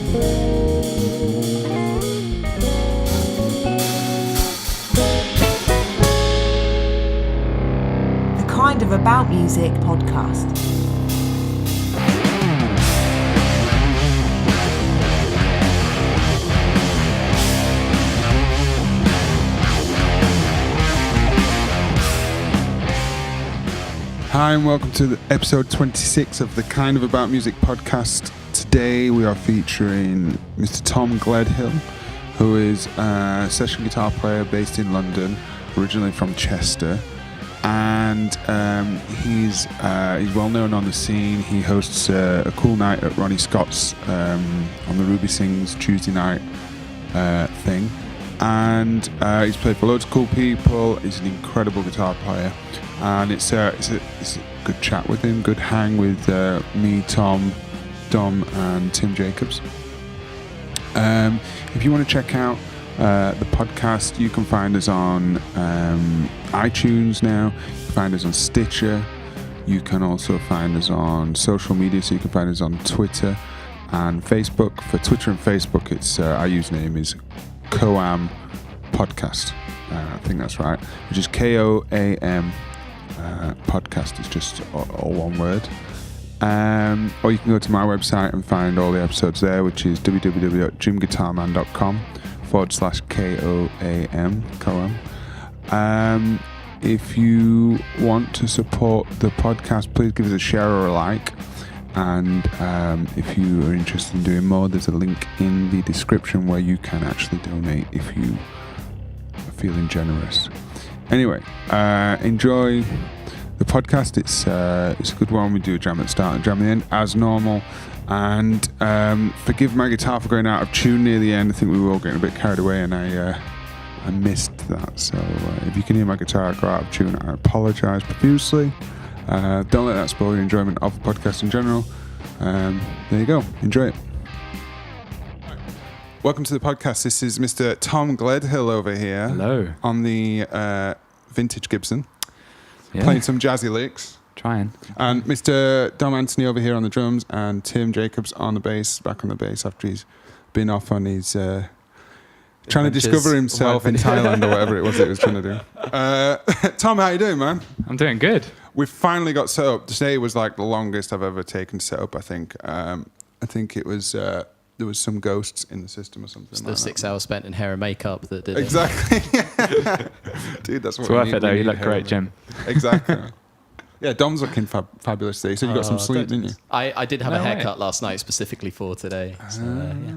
Kind of About Music podcast. Hi and welcome to episode 26 of the Kind of About Music podcast. Today we are featuring Mr. Tom Gledhill, who is a session guitar player based in London, originally from Chester. And he's well known on the scene. He hosts a cool night at Ronnie Scott's on the Ruby Sings Tuesday night thing. And he's played for loads of cool people. He's an incredible guitar player. And it's a good chat with him, good hang with me, Tom, Dom and Tim Jacobs. If you want to check out the podcast, you can find us on iTunes now. You can find us on Stitcher. You can also find us on social media, so you can find us on Twitter and Facebook. For Twitter and Facebook, it's our username is Coam Podcast. I think that's right, which is KOAM podcast. It's just all one word. Or you can go to my website and find all the episodes there, which is www.jimguitarman.com/KOAM. If you want to support the podcast, please give us a share or a like. And if you are interested in doing more, there's a link in the description where you can actually donate if you are feeling generous. Anyway, enjoy the podcast. It's a good one. We do a jam at the start and jam at the end as normal. And forgive my guitar for going out of tune near the end. I think we were all getting a bit carried away, and I missed that. So if you can hear my guitar go out of tune, I apologise profusely. Don't let that spoil your enjoyment of the podcast in general. There you go. Enjoy it. Welcome to the podcast. This is Mr. Tom Gledhill over here. Hello. On the vintage Gibson. Yeah. Playing some jazzy licks. Trying. And Mr. Dom Anthony over here on the drums, and Tim Jacobs on the bass, back on the bass after he's been off on his trying to discover himself in Thailand or whatever it was he was trying to do. Tom, how you doing, man? I'm doing good. We finally got set up. Today was like the longest I've ever taken to set up, I think. I think it was there was some ghosts in the system or something. It's like the 6 hours spent in hair and makeup that did exactly. Dude, that's what it's worth it though. You look great, Jim. Exactly. Yeah, Dom's looking fabulous today. You said you got some sleep, didn't you? I did have a haircut last night specifically for today. So, yeah.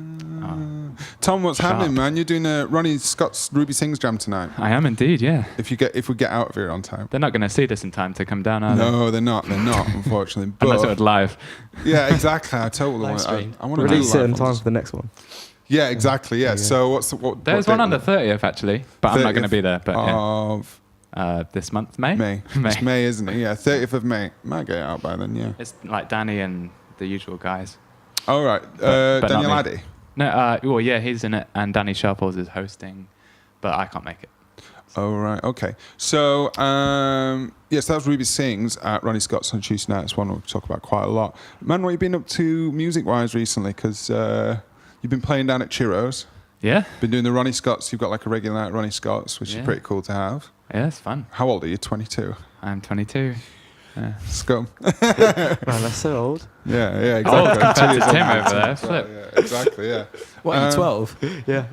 Tom, what's happening, man? You're doing a Ronnie Scott's Ruby Sings jam tonight. I am indeed, yeah. If we get out of here on time. They're not going to see this in time to come down, are they? No, they're not. They're not, unfortunately. But unless it was live. Yeah, exactly. I totally want to. I want to release it in time for the next one. Yeah, exactly. Yeah. So There's one on the 30th actually, but I'm not going to be there. But of this month, May. May. It's May, isn't it? Yeah, 30th of May. Might get it out by then. Yeah. It's like Danny and the usual guys. Oh right, but Daniel Addy. No, well, yeah, he's in it, and Danny Sharples is hosting, but I can't make it. Oh right, okay. So yes, that was Ruby Sings at Ronnie Scott's on Tuesday night. It's one we'll talk about quite a lot. Man, what have you been up to music-wise recently? Because you've been playing down at Churros. Yeah. Been doing the Ronnie Scott's. You've got like a regular night at Ronnie Scott's, which is pretty cool to have. Yeah, it's fun. How old are you? 22. I'm 22. Yeah. Scum. Man, that's so old. Yeah, exactly. Old compared to Tim over there. Flip. Yeah, exactly, yeah. What, are you 12? Yeah.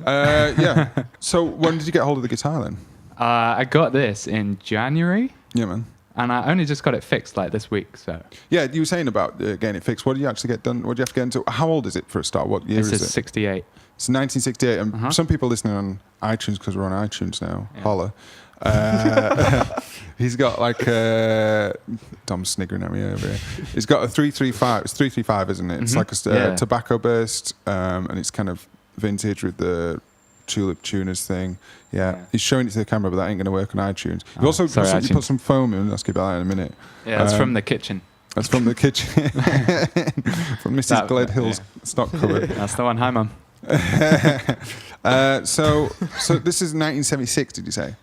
Yeah. So when did you get hold of the guitar then? I got this in January. Yeah, man. And I only just got it fixed like this week. So yeah, you were saying about getting it fixed. What did you actually get done? What did you have to get into? How old is it for a start? What year is it? This is 68. It's 1968. And some people listening on iTunes, because we're on iTunes now, holla. He's got like Dom's sniggering at me over here. He's got a 335. It's 335, isn't it? It's like a tobacco burst, and it's kind of vintage with the tulip tuners thing. Yeah, he's showing it to the camera, but that ain't going to work on iTunes. You also you put some foam in. I'll ask you about that in a minute. Yeah, that's from the kitchen. That's from the kitchen. From Mrs. Gledhill's stock cupboard. That's the one. Hi, Mum. So this is 1976, did you say?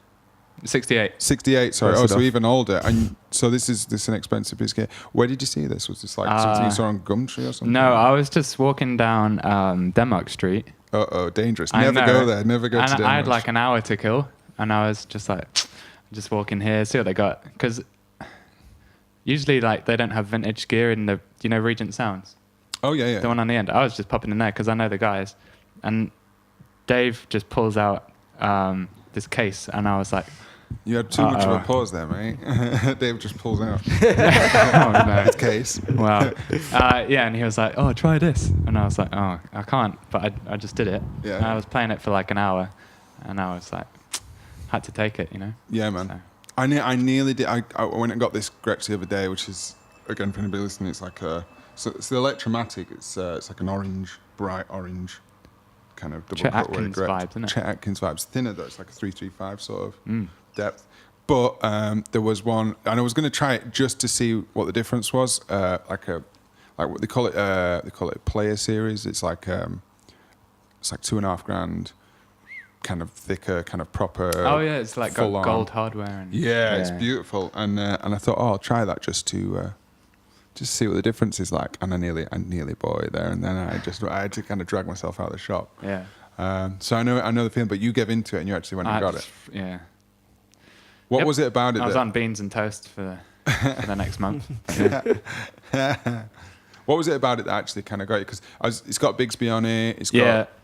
68. 68, sorry. Close So enough. even older. And so this is an expensive piece of gear. Where did you see this? Was this like something you saw on Gumtree or something? No, I was just walking down Denmark Street. Uh-oh, dangerous. I Never know. go there. Never go to And Denmark. I had like an hour to kill, and I was just like, just walking here, see what they got. Because usually like they don't have vintage gear in the, Regent Sounds. Oh, yeah, yeah. The one on the end. I was just popping in there because I know the guys. And Dave just pulls out this case, and I was like, You had too much of a pause there, mate. Dave just pulls out oh no. his case. Wow. Yeah, and he was like, oh, try this. And I was like, oh, I can't. But I just did it. Yeah. And I was playing it for like an hour, and I was like, had to take it, Yeah, man. So. I nearly did. I went and got this Gretsch the other day, which is, again, for anybody listening, it's like so it's the Electromatic. It's like an orange, bright orange, kind of double Chet cut Atkins vibes, isn't it? Chet Atkins vibes. Thinner though. It's like a 335 sort of depth. But there was one, and I was going to try it just to see what the difference was. Like what they call it. They call it a player series. It's like $2.5 grand. Kind of thicker, kind of proper. Oh yeah, it's like got full-on. gold hardware. And Yeah, it's beautiful, and I thought, I'll try that just to see what the difference is like. And I nearly bought it there, and then I had to kind of drag myself out of the shop. Yeah. So I know the feeling, but you gave into it, and you actually went and got it. Yeah. What Yep. was it about it? I was that- on beans and toast for the next month. Yeah. What was it about it that actually kind of got you? Because it's got Bigsby on it. It's got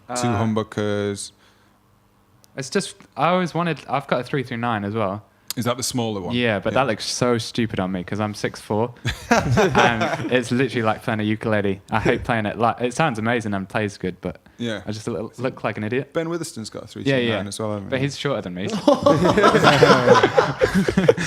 Yeah, two humbuckers. It's just I've got a 339 as well. Is that the smaller one? Yeah, but that looks so stupid on me because I'm 6'4", and it's literally like playing a ukulele. I hate playing it. Like it sounds amazing and plays good, but Yeah. I just look like an idiot. Ben Witherspoon's got a 329 as well. Hasn't But he? he's shorter than me.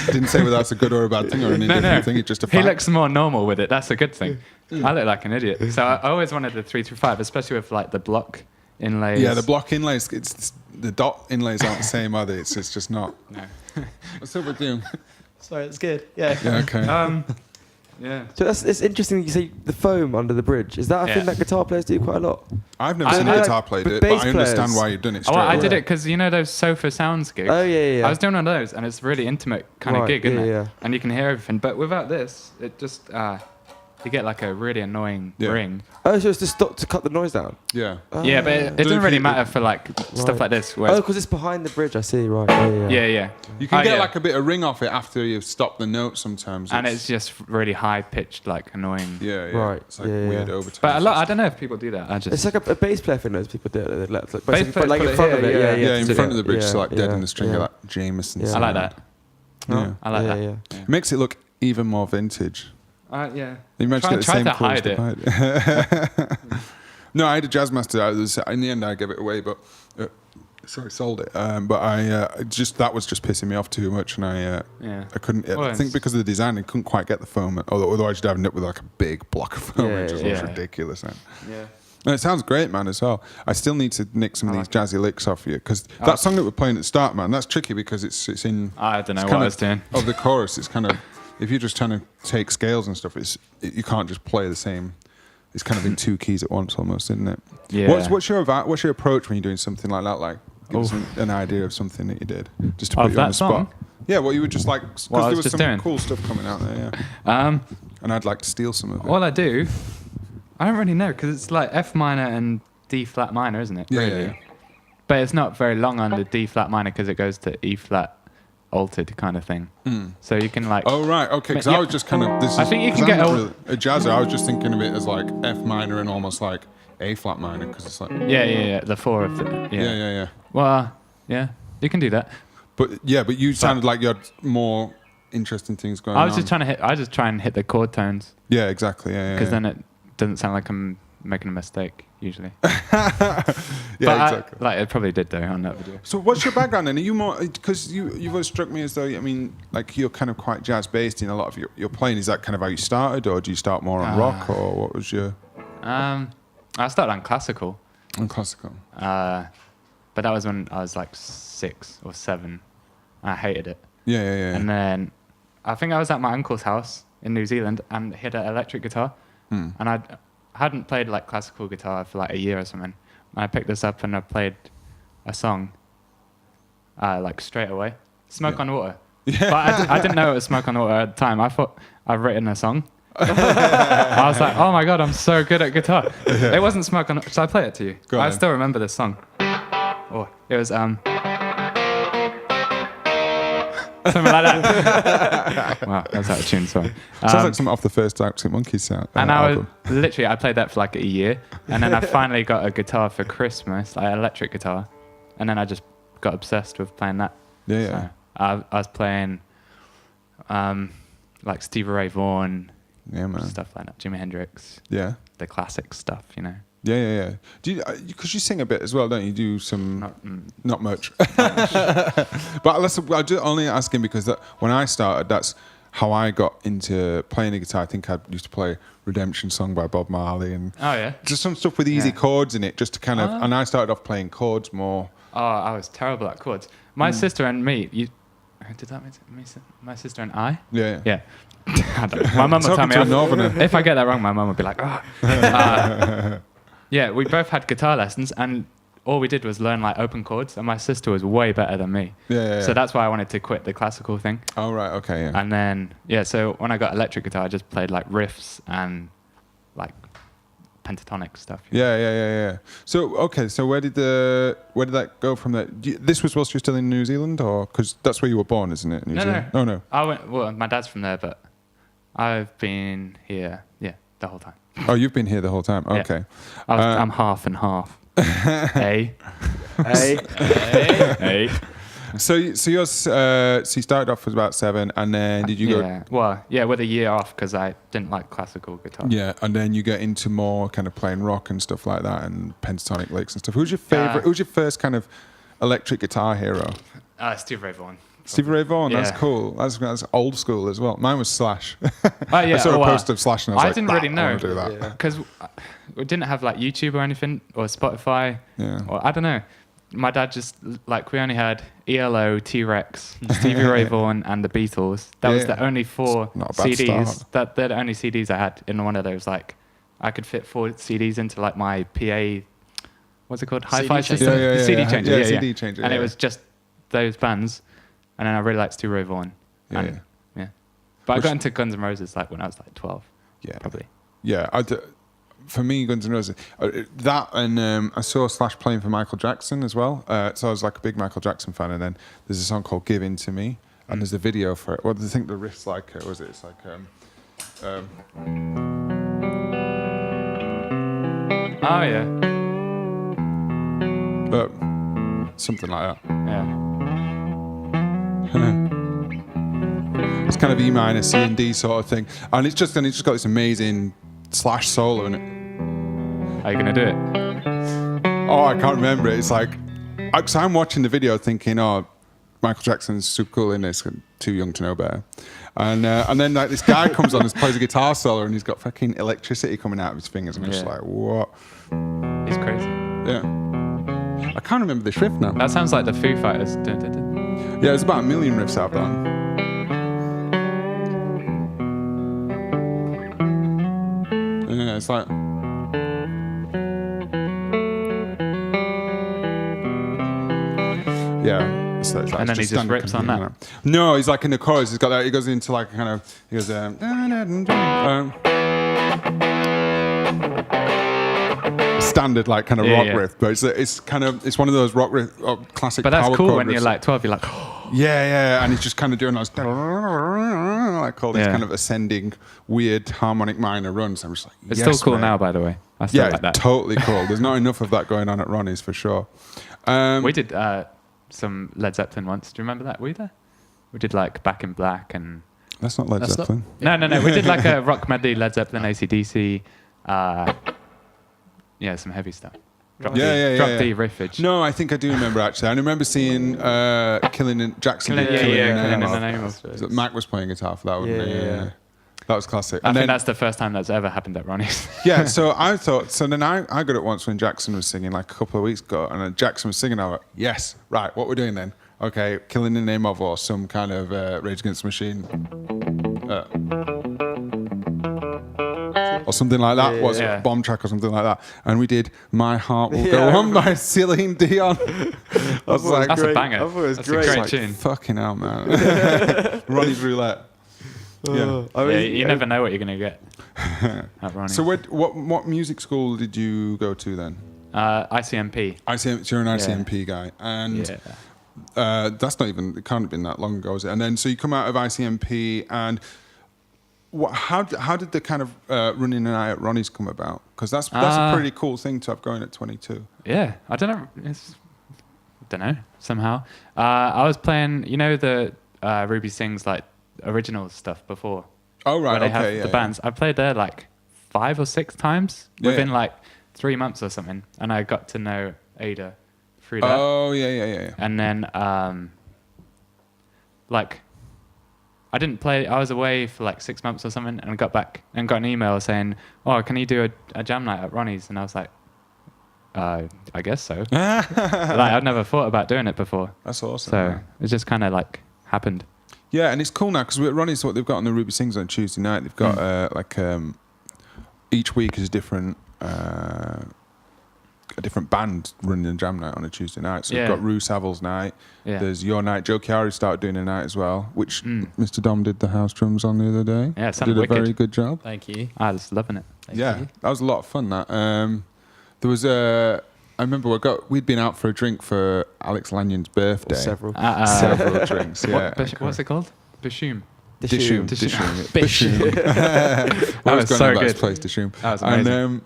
Didn't say whether that's a good or a bad thing or any different thing. It's just a He fact. looks more normal with it. That's a good thing. I look like an idiot. So I always wanted the 335, especially with like the block inlays. Yeah, the block inlays. It's the dot inlays aren't the same, are they? It's just not. No. What's up with you? Sorry, it's good. Yeah. Yeah, okay. Yeah. So it's interesting that you say the foam under the bridge. Is that a thing that guitar players do quite a lot? I've never I seen a like- guitar play but it, but bass I understand players- why you've done it Oh, straight I away. did it because those Sofa Sounds gigs. Oh yeah. I was doing one of those, and it's a really intimate kind of Right, gig, isn't it? yeah. And you can hear everything. But without this, it just you get like a really annoying Yeah. ring. Oh, so it's to cut the noise down. Yeah. Yeah, but it doesn't really it- matter for like stuff Right. like this. Oh, Where because it's behind the bridge. I see. Right. Yeah. yeah. You can Oh, get yeah. like a bit of ring off it after you've stopped the note sometimes. And it's just really high pitched, like annoying. yeah. Right, It's like yeah, weird yeah. overtones. But a lot, I and don't know if people do that. I just It's like a bass player thing. Those people do it. They let, like, Bass basically, players like put in it front here, of it. yeah, stuff. Yeah, in to front do of the bridge, so like dead in the string, yeah. like Jameson. Yeah. I sound. like that. Yeah. I like that. Yeah. It makes it look even more vintage. Yeah. You managed to get the Try same to cool hide stuff it. behind it. No, I had a Jazzmaster. In the end, I gave it away, but sold it. But that was just pissing me off too much, and I couldn't. Well, I think because of the design, I couldn't quite get the foam. Although otherwise, you'd have ended up with like a big block of foam, Yeah, which just yeah, looks yeah. ridiculous. Then. Yeah. And it sounds great, man, as well. I still need to nick some of I these like jazzy licks off you because that song that we're playing at the start, man, that's tricky because it's in. I don't know it's what kind I was doing. Of the chorus, it's kind of if you're just trying to take scales and stuff, you can't just play the same. It's kind of in two keys at once, almost, isn't it? Yeah. What's your approach when you're doing something like that? Like, give us an idea of something that you did, just to Of put you on that the spot. song? Yeah, well, you were just like because What I there was was just some doing? cool stuff coming out there, yeah. And I'd like to steal some of it. All I do, I don't really know because it's like F minor and D flat minor, isn't it? Yeah, really? yeah. But it's not very long on the D flat minor because it goes to E flat altered kind of thing. So you can like. Oh right, okay. Because Yeah. I was just kind of. I think you can 'cause get I'm not all- really a jazzer. I was just thinking of it as like F minor and almost like A flat minor because it's like. Yeah. The four of the. Yeah. Well, yeah, you can do that. But you sounded like you had more interesting things going on. I was just trying to hit. I just try and hit the chord tones Yeah, exactly. Yeah, because then it doesn't sound like I'm making a mistake usually. yeah, exactly. Like it probably did though on that video. So what's your background then? Are you more because you've always struck me as though like you're kind of quite jazz based in a lot of your playing. Is that kind of how you started, or do you start more on rock, or what was your I started on classical, on classical? but that was when I was like 6 or 7. I hated it. Yeah. And then I think I was at my uncle's house in New Zealand and he had an electric guitar. And I hadn't played like classical guitar for like a year or something. And I picked this up and I played a song like straight away. Smoke on Water. But I didn't know it was Smoke on Water at the time. I thought I'd written a song. I was like, oh my God, I'm so good at guitar. It wasn't Smoke on Water. Should I play it to you? Go on I then. still remember this song. Oh, it was something like that. Wow, that's out of tune, sorry. Sounds like something off the first Arctic Monkeys sound. And I was album. I played that for like a year, and then I finally got a guitar for Christmas, like an electric guitar, and then I just got obsessed with playing that. Yeah. So I was playing like Stevie Ray Vaughan, Yeah, man. stuff like that, Jimi Hendrix, Yeah. the classic stuff, you know. Yeah. Do you? Because you sing a bit as well, don't you? Do some? Not much. But I'm just only asking because when I started, that's how I got into playing the guitar. I think I used to play Redemption Song by Bob Marley and Oh yeah. just some stuff with easy chords in it, just to kind of. And I started off playing chords more. Oh, I was terrible at chords. My sister and me. Did that mean my sister and I? Yeah. Yeah. I don't know. My mum would tell me Talking to a northerner. if I get that wrong. My mum would be like, "Ah." Yeah, we both had guitar lessons, and all we did was learn like open chords. And my sister was way better than me. Yeah. So that's why I wanted to quit the classical thing. Oh right. Okay. Yeah. And then so when I got electric guitar, I just played like riffs and like pentatonic stuff. Yeah. So where did that go from there? This was whilst you're still in New Zealand, or because that's where you were born, isn't it? New Zealand? No. Oh no. I went. Well, my dad's from there, but I've been here. Yeah, the whole time. Oh, you've been here the whole time. Yeah. Okay. I'm half and half. Hey. So you started off with about 7, and then did you go? Yeah. Well, yeah, with a year off because I didn't like classical guitar. Yeah, and then you get into more kind of playing rock and stuff like that, and pentatonic licks and stuff. Who's your favorite? Who's your first kind of electric guitar hero? Steve Ray Vaughan. Stevie Ray Vaughan. That's Yeah. cool. That's old school as well. Mine was Slash. Oh yeah. I saw a well, post of Slash, and I was like, didn't really I know wanna do that. because we didn't have like YouTube or anything or Spotify. Yeah. Or I don't know. My dad just like we only had ELO, T-Rex, Stevie Ray Vaughan, and the Beatles. That was the only 4 not a bad CDs. start. They're the only CDs I had in one of those. Like I could fit 4 CDs into like my PA. What's it called? Hi-fi CD system. changer. Yeah. CD changer. Yeah, CD changer, And yeah. it was just those bands. And then I really liked Stevie Ray Vaughan. Yeah. But Which- I got into Guns N' Roses like when I was like 12. Yeah. Probably. Yeah, for me, Guns N' Roses, that and I saw Slash playing for Michael Jackson as well. So I was like a big Michael Jackson fan. And then there's a song called "Give In to Me," and there's a video for it. What do you think the riff's like? Was it? It's like Oh yeah. something like that. Yeah. It's kind of E minor, C and D sort of thing, and it's just got this amazing Slash solo in it. Are you gonna do it? Oh, I can't remember it. It's like, because I'm watching the video thinking, oh, Michael Jackson's super cool in this, too young to know better. And then like this guy comes on and plays a guitar solo, and he's got fucking electricity coming out of his fingers. I'm just Yeah. like, what? He's crazy. Yeah. I can't remember this riff now. That sounds like the Foo Fighters. Dun, dun, dun. Yeah, there's about 1 million riffs I've done. Yeah, it's like. Yeah. It's like And then he just standard rips on computer. No, he's like in the chorus. He's got that. He goes into like a kind of. He goes. Standard like kind of rock riff, but it's kind of it's one of those rock riff classic. But that's power cool chord when you're riffs. like 12. You're like, Yeah, and he's just kind of doing those like all these Yeah. kind of ascending weird harmonic minor runs. I'm just like, it's yes, still cool mate. now, by the way. I still Yeah, like that. totally cool. There's not enough of that going on at Ronnie's for sure. We did some Led Zeppelin once. Do you remember that? Were you there? We did like Back in Black and That's not Led That's not- Zeppelin. no. We did like a rock medley, Led Zeppelin, AC/DC. Yeah, some heavy stuff. Drop Yeah. D riffage. No, I think I do remember actually. I remember seeing Killing in Jackson. Killing- did yeah, Killing Killing in in the the Name Name of. of. So Mac was playing guitar for that, wasn't he? Yeah. That was classic. I And think then, that's the first time that's ever happened at Ronnie's. yeah, so I thought, so then I got it once when Jackson was singing like a couple of weeks ago, and then Jackson was singing, I went, yes, right, what we're doing then? Okay, Killing in the Name of, or some kind of Rage Against the Machine. Or or something like that. Yeah, Was yeah. a bomb track or something like that. And we did My Heart Will Go On by Celine Dion. I was like, That's great. a banger. I thought it was That's great. a great like, tune. fucking hell, man. Ronnie's Roulette. Yeah. I Yeah, mean, you never know what you're gonna get at Ronnie's. So what music school did you go to then? ICMP. So you're an ICMP guy, and Yeah. that's not even, it can't have been that long ago, is it? And then so you come out of ICMP, and how did the kind of running a night at Ronnie's come about? Because that's a pretty cool thing to have going at 22. Yeah, I don't know. Somehow, I was playing. You know the Ruby Sings like original stuff before. Oh right, where they okay, have the bands. I played there like 5 or 6 times within like 3 months or something, and I got to know Ada through that. Oh yeah. And then like I didn't play. I was away for like 6 months or something, and got back and got an email saying, "Oh, can you do a jam night at Ronnie's?" And I was like, I guess so. Like I'd never thought about doing it before. That's awesome. So man. it just kind of like happened. Yeah, and it's cool now because at Ronnie's, what they've got on the Ruby Sings on Tuesday night, they've got each week is a different band running a jam night on a Tuesday night. So we've got Rue Savile's night. Yeah. There's your night. Joe Chiari started doing a night as well, which Mr. Dom did the house drums on the other day. Yeah, it did sounded a wicked. very good job. Thank you. I was loving it. Thank Yeah, you. that was a lot of fun. That there was I remember we'd been out for a drink for Alex Lanyon's birthday. Several. Several drinks. Yeah. What's it called? Bashoom. Dishoom. Dishoom. That was so good. Place Dishoom. That was amazing.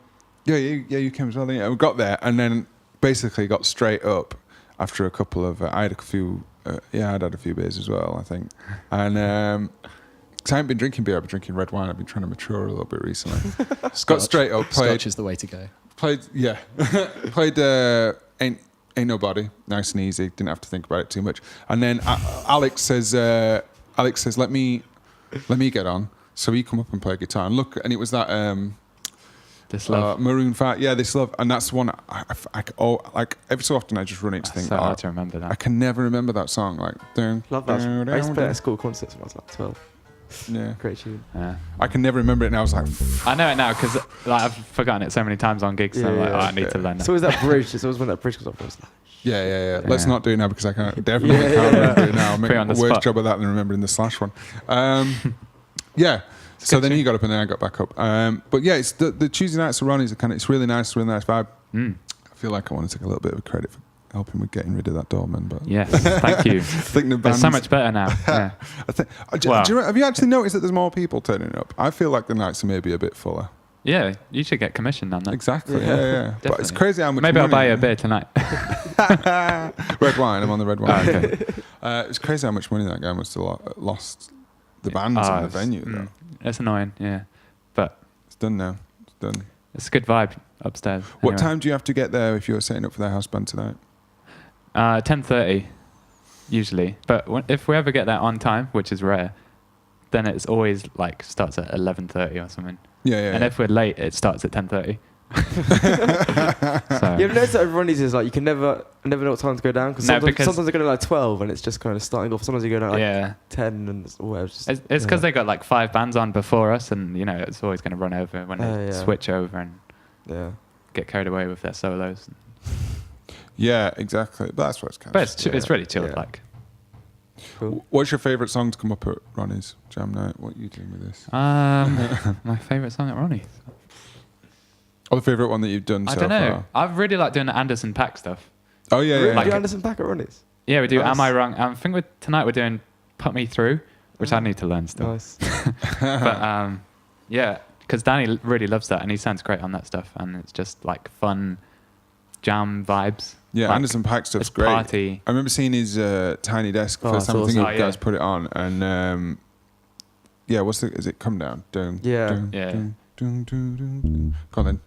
And you came as well. Didn't you? We got there and then basically got straight up after a couple of. I had a few. I'd had a few beers as well, I think. And because I haven't been drinking beer, I've been drinking red wine. I've been trying to mature a little bit recently. Got straight up. Scotch is the way to go. Played Ain't Nobody, nice and easy, didn't have to think about it too much. And then Alex says let me get on. So he come up and play guitar and look, and it was that This Love. Maroon 5, This Love, and that's one like every so often I just run into think So hard to remember that. I can never remember that song, like Love that. I used to play it at school concerts when I was like 12. Yeah, Great tune. Yeah. I can never remember it, and I was like, I know it now because like, I've forgotten it so many times on gigs. and I'm like, I need to learn that. So is that bridge? It's always when that bridge goes up. I was like, yeah. Let's Yeah. not do it now because I definitely can't remember it now. I'll make Put it on a the worse spot. job of that than remembering the Slash one. Yeah. So then tune. he got up and then I got back up. But yeah, it's the Tuesday nights at Ronnie's are it's really nice vibe. I feel like I want to take a little bit of credit for helping with getting rid of that doorman, but Yes, thank you. I think the It's band's so much better now. Yeah. I think, Wow. have you actually noticed that there's more people turning up? I feel like the nights are maybe a bit fuller. Yeah, you should get commission on that. Exactly. Yeah. But it's Definitely. crazy how much. Maybe I'll money- buy you a beer tonight. Red wine. I'm on the red wine. Oh, okay. It's crazy how much money that guy must have lost. The bands and the venue, though. It's annoying, yeah. But It's done now. It's done. it's a good vibe upstairs. What anyway. time do you have to get there if you're setting up for their house band tonight? 10:30, usually. But if we ever get that on time, which is rare, then it's always like starts at 11:30 or something. Yeah. And if we're late, it starts at 10:30. So, you ever noticed that everyone is like you can never know what time to go down No, sometimes, because- sometimes they go down like 12 and it's just kind of starting off. Sometimes you go down like yeah. 10 and it's whatever. It's because they got like 5 bands on before us, and it's always going to run over when they Yeah. switch over and Yeah. get carried away with their solos. Yeah, exactly. But that's what it's kind But of. it's really chilled. Yeah. Like, Cool. What's your favourite song to come up at Ronnie's Jam Night? What are you doing with this? my favourite song at Ronnie. Or the favourite one that you've done I so don't know. far? I really like doing the Anderson .Paak stuff. Oh, yeah. Really? Like Do it. Anderson .Paak at Ronnie's? Yeah, we do. Nice. Am I Wrong? I think tonight we're doing Put Me Through, which I need to learn still. Nice. But yeah, because Danny really loves that, and he sounds great on that stuff, and it's just like fun jam vibes. Yeah, Like, Anderson .Paak stuff's it's great. party. I remember seeing his tiny desk Oh, first that's time. I think awesome. you guys put it on, and yeah, is it Come Down? Dun, Yeah. dun, Yeah. dun, dun, dun, dun, dun. Go on then.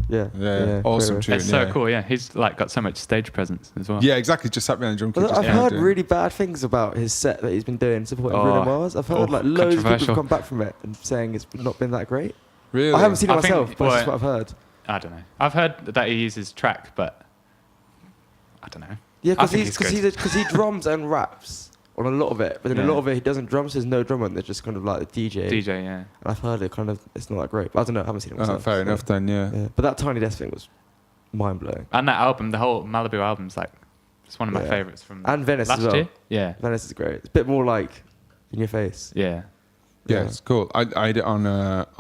Yeah. Yeah. Awesome great. tune. It's so cool. Yeah, he's like got so much stage presence as well. Yeah, exactly. Just sat behind the drum kit. Well, just I've playing heard it. really bad things about his set that he's been doing supporting Oh. Bruno Mars. I've heard like loads of people controversial. have come back from it and saying it's not been that great. Really? I haven't seen it I think- myself, but that's just what I've heard. I don't know. I've heard that he uses track, but I don't know. Yeah, I think he's because good. he drums and raps on a lot of it, but then a Yeah. lot of it he doesn't drum, so there's no drummer, and there's just kind of like the DJ. DJ, yeah. And I've heard it kind of, it's not that great. But I don't know, I haven't seen it myself. Fair enough then, yeah. But that Tiny Desk thing was mind blowing. And that album, the whole Malibu album's like, it's one of my Yeah. favourites from And Venice last as well. year. Yeah. Venice is great. It's a bit more like in your face. Yeah. Yeah, it's cool. I had it on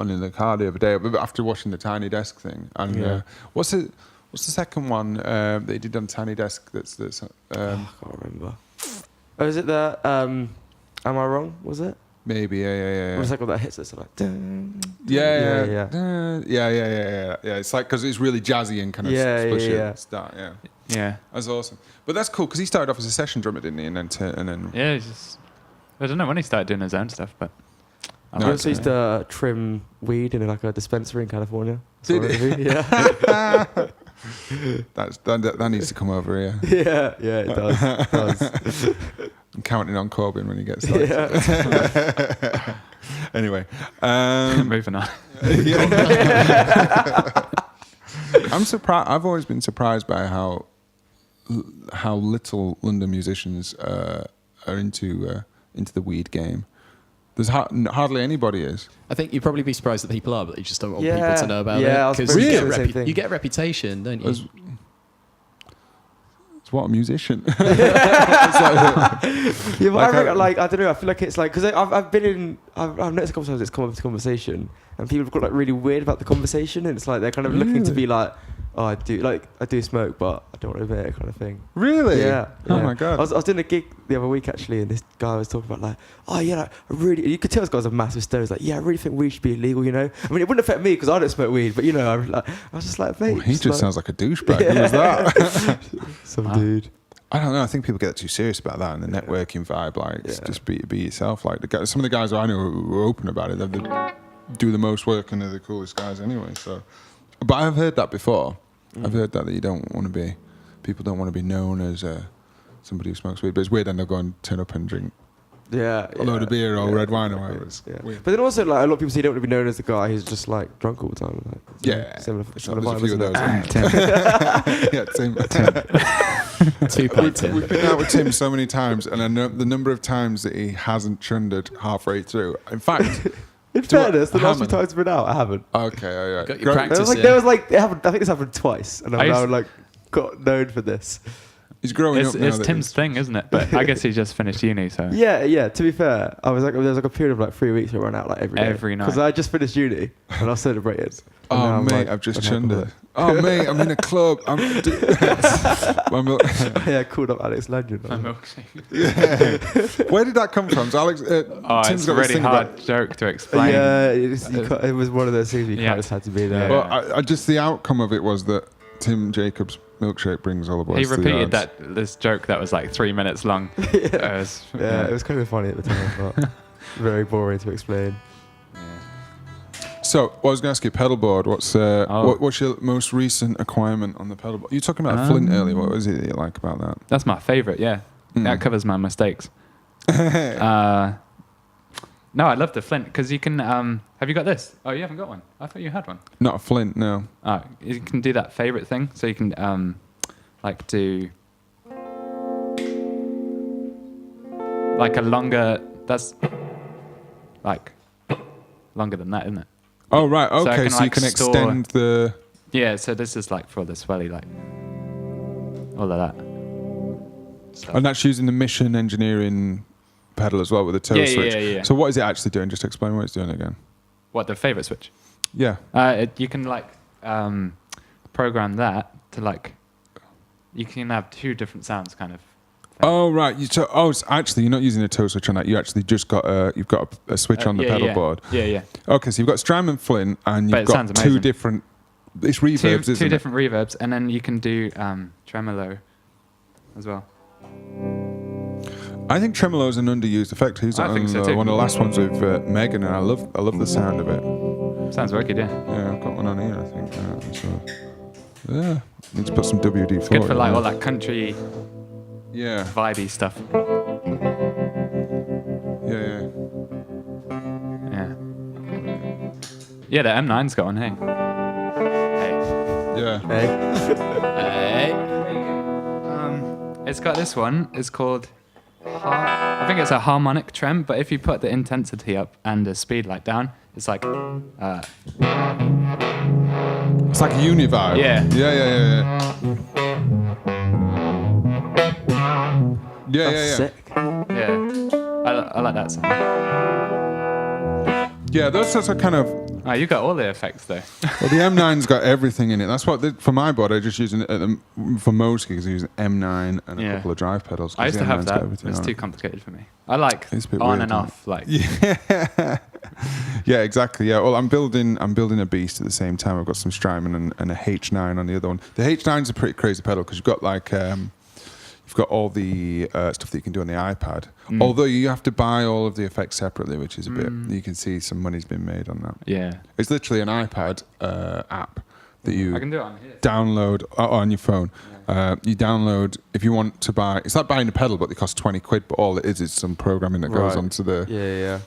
in the car the other day, but after watching the Tiny Desk thing. And what's the second one that he did on Tiny Desk? That's I can't remember. Oh, is it the Am I Wrong? Was it? maybe yeah. What's that called that hits us like? Dun, Yeah. It's like because it's really jazzy and kind of splashy at the start. Yeah, Yeah. that's awesome. But that's cool because he started off as a session drummer, didn't he? And then Yeah, he's just, I don't know when he started doing his own stuff, but I He liked also it. used to trim weed in like a dispensary in California. Did Saw he? it, Yeah. that needs to come over here. yeah, it does. It does. I'm counting on Corbyn when he gets like. Yeah. Anyway, Moving on. I'm surprised. I've always been surprised by how little London musicians are into the weed game. There's hardly anybody is. I think you'd probably be surprised that people are, but you just don't want Yeah. people to know about Yeah, I it. was 'Cause pretty you, sure the same thing. you get a reputation, don't you? It's what a musician. Yeah, but Like, I don't know. I feel like it's like because I've noticed a couple times it's come up to conversation, and people have got like really weird about the conversation, and it's like they're kind of looking to be like, oh, I do smoke, but I don't want to admit it, kind of thing. Really? Yeah. Oh yeah. my god. I was doing a gig the other week actually, and this guy was talking about like, oh yeah, like, I really. You could tell this guy's a massive stoner. He's like, yeah, I really think weed should be illegal. You know, I mean, it wouldn't affect me because I don't smoke weed, but you know, I was just like, mate, Well, he just sounds like a douchebag. Who was that? some dude. I don't know. I think people get too serious about that and the networking vibe. Like, just be yourself. Like some of the guys I know who are open about it, they do the most work and they're the coolest guys anyway. So, but I've heard that before. I've heard that you don't want to be. People don't want to be known as somebody who smokes weed. But it's weird, then they'll go and turn up and drink Yeah, a load of beer or red wine or whatever. It's Yeah. weird. But then also, like, a lot of people say you don't want to be known as the guy who's just like drunk all the time. Like, Yeah. similar There's vibe, a few of isn't those. it? Yeah, Tim. 2 Tim. We've been out with Tim so many times, and I know the number of times that he hasn't trunded halfway through. In fact, In fairness, the last few Hammond. times I've been out, I haven't. okay, yeah. Got your practice. There was like it happened. I think this happened twice, and I I've now used- like got known for this. He's growing It's, up now. it's that Tim's thing, isn't it? But I guess he just finished uni, so. Yeah. To be fair, I was like, there was like a period of like 3 weeks where I went out like every day. Every night. Because I just finished uni and I was celebrated. And now Oh, I'm mate, like, I've just an chunned it. alcoholic. Oh, mate, I'm in a club. Yeah, called up Alex Lanyon. A milkshake. Where did that come from? So Alex, Oh, Tim's it's got a this really thing hard about. joke to explain. Yeah, it was one of those things you Yeah. kind of just had to be there. Yeah. Well, I just the outcome of it was that Tim Jacobs' milkshake brings all the boys He to the repeated yards. this joke that was like 3 minutes long. Yeah, it was kind of funny at the time, but very boring to explain. So, I was going to ask you, pedal board. What's your most recent acquirement on the pedal board? You were talking about Flint earlier. What was it that you like about that? That's my favourite, yeah. That covers my mistakes. No, I love the Flint because you can. Have you got this? Oh, you haven't got one. I thought you had one. Not a Flint, no. You can do that favourite thing, so you can like do like a longer. That's like longer than that, isn't it? Oh, right. So I Okay, can, so you like, can store- extend the. Yeah. So this is like for the swelly, like all of that. So. And that's using the Mission Engineering pedal as well with the toe Yeah, switch. yeah. So, what is it actually doing? Just explain what it's doing again. What, the favourite switch? Yeah. You can like program that to like. You can have 2 different sounds, kind of. Oh, right. It's actually, you're not using a toe switch on that. You actually just got you've got a switch on the pedal board. Yeah. Okay, so you've got Strymon Flint, and But you've it got sounds 2 amazing. different. It's reverbs, isn't Two it? different reverbs, and then you can do tremolo as well. I think tremolo is an underused effect. He's I think so too. one of the last ones with Megan, and I love the sound of it. Sounds wicked, yeah. Yeah, I've got one on here, I think. So, yeah, need to put some WD-40. Good for like in all there. that country Yeah, vibey stuff. yeah. Yeah. Yeah, the M9's got one, hey. Hey. Yeah. Hey? Hey. It's got this one. It's called I think it's a harmonic trem, but if you put the intensity up and the speed like down, it's like It's like a univibe. Yeah. That's sick. I like that sound. Yeah, those are kind of. Oh, you got all the effects though. Well, the M9's got everything in it. That's what for my board. I just use for most gigs. I use an M9 and a couple of drive pedals. I used to have that. It's too complicated for me. I like on and off. Like yeah, exactly. Yeah. Well, I'm building a beast at the same time. I've got some Strymon and a H9 on the other one. The H9's a pretty crazy pedal because you've got like you've got all the stuff that you can do on the iPad. Although you have to buy all of the effects separately, which is a bit. You can see some money's been made on that. Yeah. It's literally an iPad app that you I can do it on here. download on your phone. You download if you want to buy. It's like buying a pedal, but they cost £20. But all it is some programming that goes onto the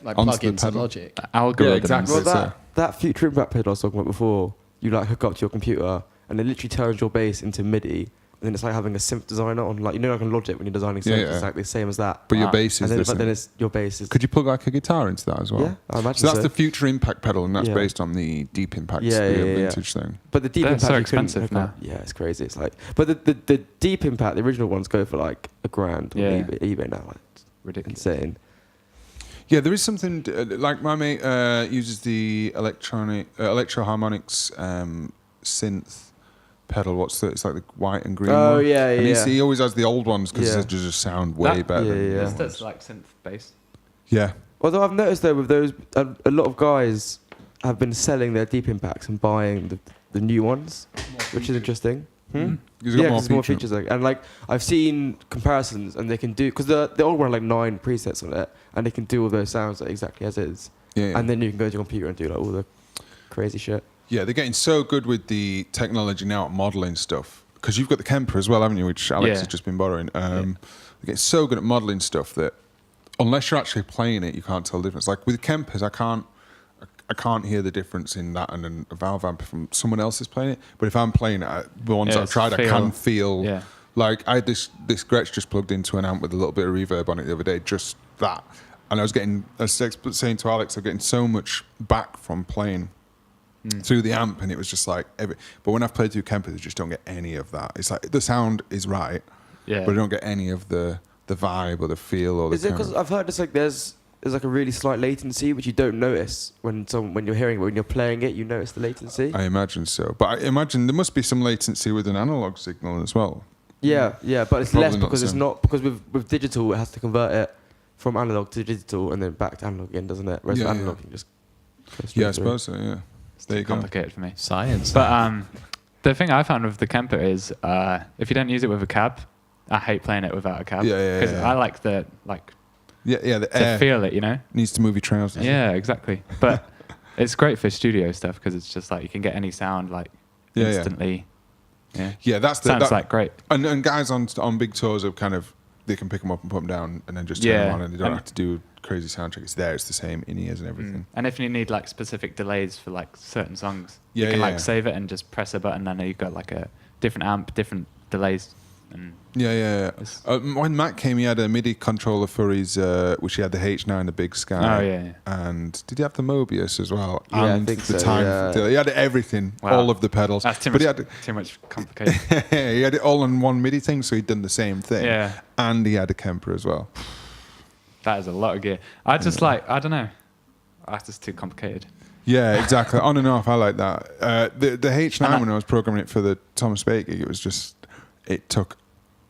Like onto plug the into pedal. Logic. Algorithm. Yeah, exactly. Well, that Future Impact pedal I was talking about before, you like hook up to your computer and it literally turns your bass into MIDI. And then it's like having a synth designer on, like, you know, like on Logic when you're designing synths, it's like the same as that. But your bass is but then it's your bass is. Could you plug like a guitar into that as well? Yeah, I imagine so. That's the Future Impact pedal, and that's Yeah. based on the Deep Impact vintage thing. But the Deep They're Impact so you couldn't expensive hook now. up. Yeah, it's crazy. It's like, but the Deep Impact, the original ones go for like $1,000 on eBay now. Like, it's Ridiculous. insane. Yeah, there is something like my mate uses the Electro Harmonics synth pedal. It's like the white and green Oh one. yeah, And yeah. he always has the old ones because Yeah. they just sound way better. Yeah, than the yeah. ones. That's like synth bass. Yeah. Although I've noticed though with those, a lot of guys have been selling their Deep Impacts and buying the new ones, which is interesting. He's Yeah, got 'cause there's more features. And like I've seen comparisons, and they can do because the old one had like 9 presets on it, and they can do all those sounds like, exactly as is. Yeah. And then you can go to your computer and do like all the crazy shit. Yeah, they're getting so good with the technology now at modelling stuff. Because you've got the Kemper as well, haven't you? Which Alex has just been borrowing. They're getting so good at modelling stuff that unless you're actually playing it, you can't tell the difference. Like with Kempers, I can't hear the difference in that and then a valve amp from someone else is playing it. But if I'm playing it, the ones I've tried, I can feel. Yeah. Like I had this Gretsch just plugged into an amp with a little bit of reverb on it the other day, just that. And I was saying to Alex, I'm getting so much back from playing through the amp, and it was just like but when I've played through Kemper, I just don't get any of that. It's like the sound is right, but I don't get any of the vibe or the feel or the. Is it because I've heard it's like there's like a really slight latency which you don't notice when you're hearing it, but when you're playing it, you notice the latency. I imagine so, but I imagine there must be some latency with an analog signal as well. Yeah, but it's Probably less not because it's not because with digital it has to convert it from analog to digital and then back to analog again, doesn't it? Whereas with analog you can just go straight I through. suppose so. Yeah. It's too complicated for me. Science. But the thing I found with the Kemper is if you don't use it with a cab, I hate playing it without a cab. Because I like the the to air feel it, you know. needs to move your trousers. Yeah, exactly. But it's great for studio stuff because it's just like you can get any sound like instantly. Yeah, that's sounds like great. And guys on big tours are kind of they can pick them up and put them down and then just turn them on and they don't have to do crazy sound check. It's there. It's the same in ears and everything. And if you need like specific delays for like certain songs, you can like save it and just press a button and then you've got like a different amp, different delays. And when Matt came, he had a MIDI controller for his, which he had the H9, the Big Sky. Oh yeah. And did he have the Mobius as well? Yeah, and I think the so, time. yeah. He had everything, all of the pedals. That's too but much. he had Too much complicated. he had it all on one MIDI thing, so he'd done the same thing. Yeah. And he had a Kemper as well. That is a lot of gear. I just like I don't know. That's just too complicated. Yeah, exactly. On and off, I like that. The H9 when I was programming it for the Thomas Bake gig, it took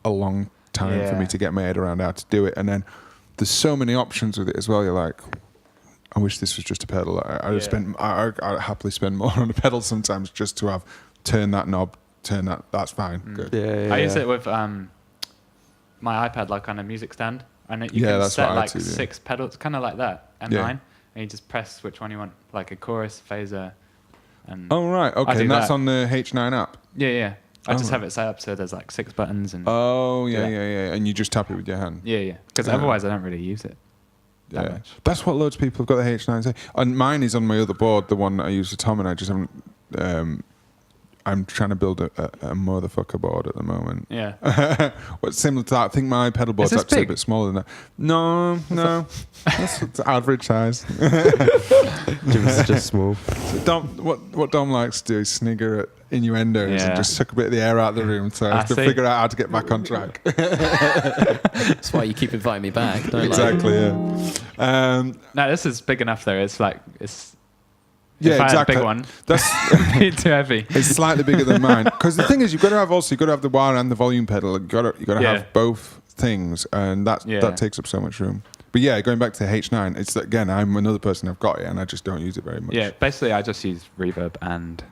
a long time for me to get my head around how to do it. And then there's so many options with it as well. You're like, I wish this was just a pedal. I'd happily spend more on a pedal sometimes just to have turn that knob, that's fine. Good. Yeah. I use it with my iPad like on a music stand, and you can that's set what I like do, 6 pedals, kind of like that, M9, and you just press which one you want, like a chorus, phaser, and Oh right, okay, and that's on the H9 app. Yeah. I just have it set up so there's like 6 buttons and. Oh yeah, and you just tap it with your hand. Yeah. Because otherwise I don't really use it that much. That's what loads of people have got the H9 say. And mine is on my other board, the one that I use for Tom, and I just haven't. I'm trying to build a motherfucker board at the moment. Yeah. What's similar to that? I think my pedal board's this actually big? a bit smaller than that. No, it's average size. Jim's just small. So what Dom likes to do is snigger at innuendos Yeah. and just suck a bit of the air out of the room. So I have to see. figure out how to get back on track. That's why you keep inviting me back, don't Exactly. Yeah. No, this is big enough though. It's like it's. Yeah, if I had exactly. a big one, That's it'd be too heavy. it's slightly bigger than mine. Because the thing is, you've got to have the wire and the volume pedal. You've got to Yeah. have both things, and that takes up so much room. But yeah, going back to the H9, it's again, I'm another person. I've got it, and I just don't use it very much. Yeah, basically, I just use reverb and